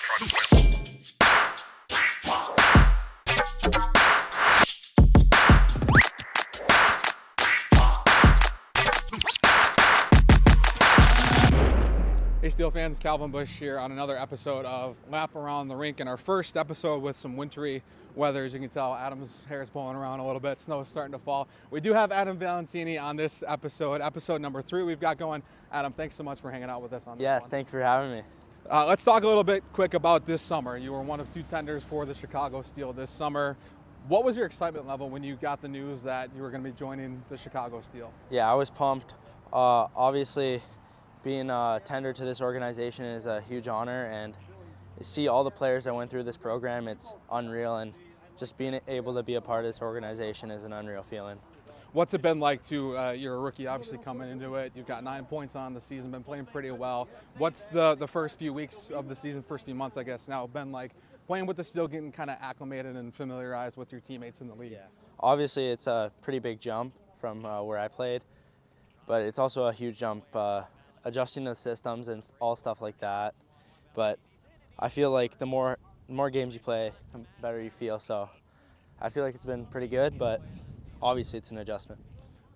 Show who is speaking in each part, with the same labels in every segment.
Speaker 1: Hey Steel fans, Calvin Bush here on another episode of Lap Around the Rink, and our first episode with some wintry weather. As you can tell, Adam's hair is blowing around a little bit. Snow is starting to fall. We do have Adam Valentini on this episode number 3 we've got going. Adam, thanks so much for hanging out with us on this one.
Speaker 2: Yeah, thanks for having me.
Speaker 1: Let's talk a little bit quick about this summer. You were one of 2 tenders for the Chicago Steel this summer. What was your excitement level when you got the news that you were going to be joining the Chicago Steel?
Speaker 2: Yeah, I was pumped. Obviously, being a tender to this organization is a huge honor, and to see all the players that went through this program, it's unreal, and just being able to be a part of this organization is an unreal feeling.
Speaker 1: What's it been like you're a rookie obviously coming into it, you've got 9 points on the season, been playing pretty well. What's the first few weeks of the season, first few months I guess now, been like playing with the Steel, getting kind of acclimated and familiarized with your teammates in the league?
Speaker 2: Yeah. Obviously it's a pretty big jump from where I played, but it's also a huge jump adjusting the systems and all stuff like that. But I feel like the more games you play, the better you feel. So I feel like it's been pretty good, but obviously it's an adjustment.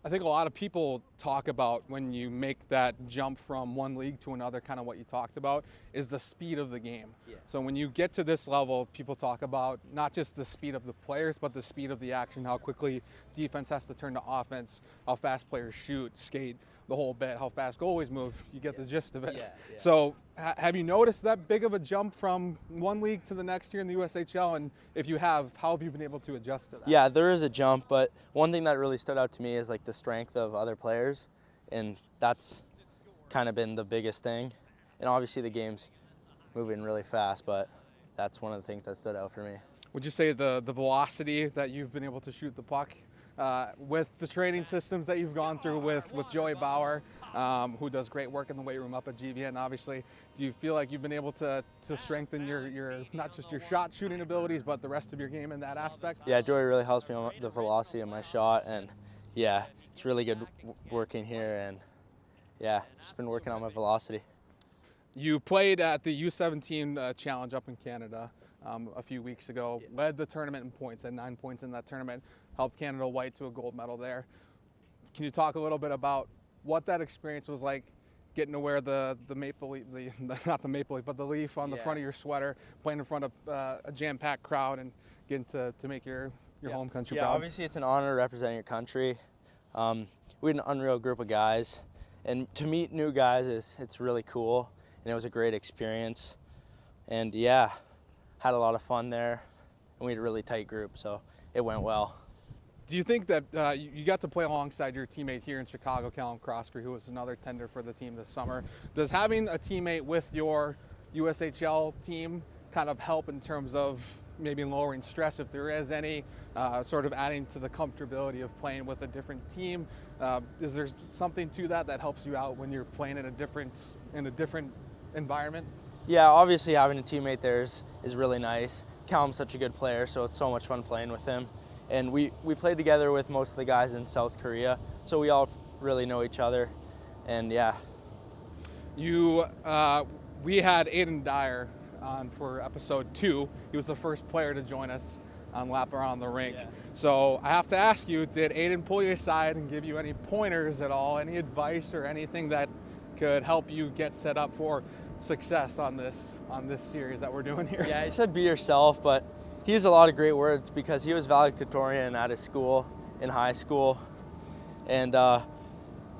Speaker 1: I think a lot of people talk about when you make that jump from one league to another, kind of what you talked about, is the speed of the game. Yeah. So when you get to this level, people talk about not just the speed of the players, but the speed of the action, how quickly defense has to turn to offense, how fast players shoot, skate, the whole bit, how fast goalies move. You get the gist of it. Yeah. So have you noticed that big of a jump from one league to the next here in the USHL? And if you have, how have you been able to adjust to that?
Speaker 2: Yeah, there is a jump, but one thing that really stood out to me is like the strength of other players, and that's kind of been the biggest thing. And obviously the game's moving really fast, but that's one of the things that stood out for me.
Speaker 1: Would you say the velocity that you've been able to shoot the puck with the training systems that you've gone through with Joey Bauer, who does great work in the weight room up at GVN, obviously, do you feel like you've been able to strengthen your not just your shot shooting abilities, but the rest of your game in that aspect?
Speaker 2: Yeah, Joey really helps me on the velocity of my shot, and yeah, it's really good working here, and yeah, just been working on my velocity.
Speaker 1: You played at the U17 Challenge up in Canada a few weeks ago, led the tournament in points, had 9 points in that tournament, helped Canada white to a gold medal there. Can you talk a little bit about what that experience was like, getting to wear the maple leaf, not the maple leaf, but the leaf on the front of your sweater, playing in front of a jam-packed crowd and getting to make your home country proud?
Speaker 2: Yeah, obviously it's an honor representing your country. We had an unreal group of guys, and to meet new guys it's really cool, and it was a great experience. And yeah, had a lot of fun there, and we had a really tight group, so it went well.
Speaker 1: Do you think that you got to play alongside your teammate here in Chicago, Callum Croskery, who was another tender for the team this summer? Does having a teammate with your USHL team kind of help in terms of maybe lowering stress, if there is any, sort of adding to the comfortability of playing with a different team? Is there something to that helps you out when you're playing in a different environment? Yeah,
Speaker 2: obviously having a teammate there is really nice. Callum's such a good player, so it's so much fun playing with him. And we played together with most of the guys in South Korea, so we all really know each other, and yeah.
Speaker 1: We had Aiden Dyer on for episode 2. He was the first player to join us on Lap Around the Rink. Yeah. So I have to ask you, did Aiden pull you aside and give you any pointers at all, any advice or anything that could help you get set up for success on this series that we're doing here?
Speaker 2: Yeah, he said be yourself, but he used a lot of great words because he was valedictorian at his school in high school, and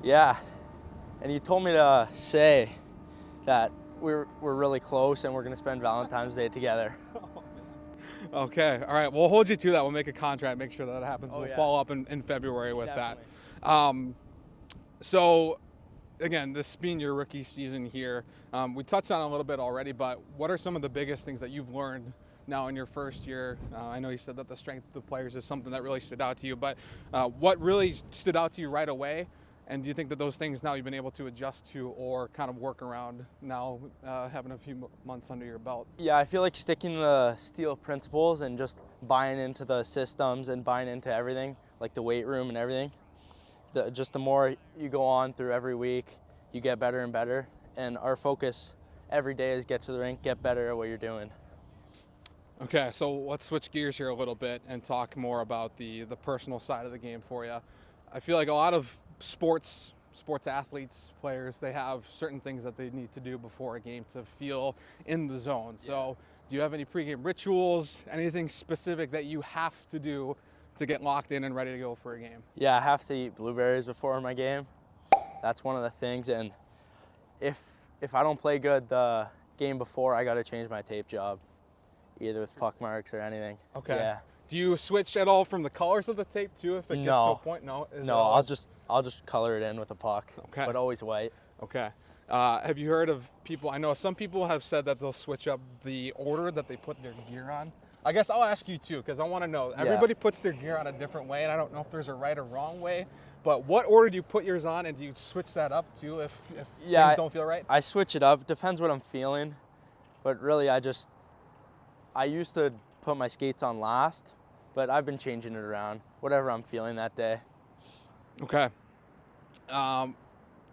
Speaker 2: yeah, and he told me to say that we're really close and we're going to spend Valentine's Day together.
Speaker 1: Okay, all right, we'll hold you to that. We'll make a contract, make sure that happens. We'll follow up in February with
Speaker 2: Definitely.
Speaker 1: that. So again, this being your rookie season here, we touched on it a little bit already, but what are some of the biggest things that you've learned now in your first year? I know you said that the strength of the players is something that really stood out to you, but what really stood out to you right away? And do you think that those things now you've been able to adjust to or kind of work around now, having a few months under your belt?
Speaker 2: Yeah, I feel like sticking to the Steel principles and just buying into the systems and buying into everything, like the weight room and everything. The more you go on through every week, you get better and better. And our focus every day is get to the rink, get better at what you're doing.
Speaker 1: Okay, so let's switch gears here a little bit and talk more about the personal side of the game for you. I feel like a lot of sports athletes, players, they have certain things that they need to do before a game to feel in the zone. So do you have any pregame rituals, anything specific that you have to do to get locked in and ready to go for a game?
Speaker 2: Yeah, I have to eat blueberries before my game. That's one of the things. And if I don't play good the game before, I got to change my tape job, either with puck marks or anything.
Speaker 1: Okay.
Speaker 2: Yeah.
Speaker 1: Do you switch at all from the colors of the tape too if it gets to a point? No.
Speaker 2: No, I'll just color it in with a puck.
Speaker 1: Okay.
Speaker 2: But always white.
Speaker 1: Okay. Have you heard of people? I know some people have said that they'll switch up the order that they put their gear on. I guess I'll ask you too, because I want to know. Everybody puts their gear on a different way, and I don't know if there's a right or wrong way. But what order do you put yours on, and do you switch that up too if things don't feel right?
Speaker 2: I switch it up. Depends what I'm feeling. But really, I used to put my skates on last, but I've been changing it around, whatever I'm feeling that day.
Speaker 1: Okay.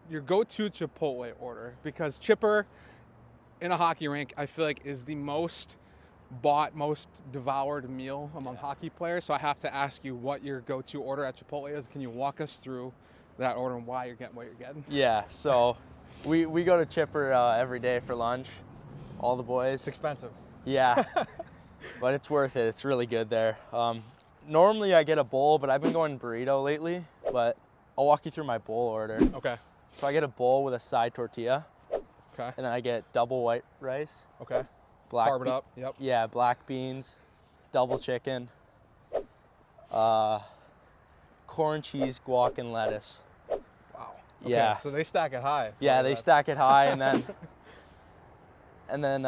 Speaker 1: Your go-to Chipotle order, because Chipper in a hockey rink, I feel like is the most bought, most devoured meal among hockey players. So I have to ask you what your go-to order at Chipotle is. Can you walk us through that order and why you're getting what you're getting?
Speaker 2: Yeah, so we go to Chipper every day for lunch, all the boys.
Speaker 1: It's expensive.
Speaker 2: Yeah, but it's worth it. It's really good there. Normally I get a bowl, but I've been going burrito lately, but I'll walk you through my bowl order.
Speaker 1: Okay.
Speaker 2: So I get a bowl with a side tortilla.
Speaker 1: Okay.
Speaker 2: And then I get double white rice.
Speaker 1: Okay.
Speaker 2: Black
Speaker 1: Carb it up. Yep.
Speaker 2: Yeah, black beans, double chicken, corn, cheese, guac, and lettuce.
Speaker 1: Wow. Okay,
Speaker 2: Yeah.
Speaker 1: so they stack it high.
Speaker 2: Yeah, they stack it high, and then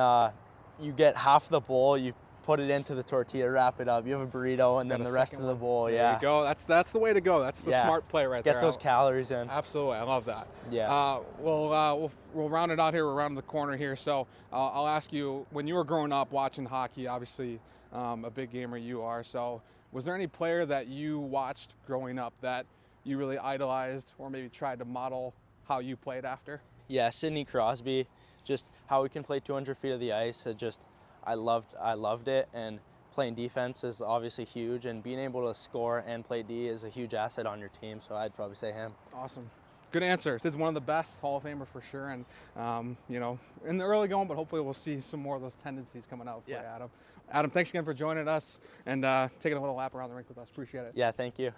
Speaker 2: you get half the bowl. You put it into the tortilla, wrap it up. You have a burrito, and then the rest of the bowl.
Speaker 1: There
Speaker 2: Yeah.
Speaker 1: you go. That's the way to go. That's the smart play right there.
Speaker 2: Get those calories in.
Speaker 1: Absolutely, I love that.
Speaker 2: Yeah.
Speaker 1: We'll round it out here. We're around the corner here. So I'll ask you, when you were growing up watching hockey, obviously a big gamer you are. So was there any player that you watched growing up that you really idolized or maybe tried to model how you played after?
Speaker 2: Yeah, Sidney Crosby. Just how he can play 200 feet of the ice. I loved it, and playing defense is obviously huge, and being able to score and play D is a huge asset on your team, so I'd probably say him.
Speaker 1: Awesome. Good answer. This is one of the best, Hall of Famer for sure, and in the early going, but hopefully we'll see some more of those tendencies coming out for you, Adam. Adam, thanks again for joining us and taking a little lap around the rink with us. Appreciate it.
Speaker 2: Yeah, thank you.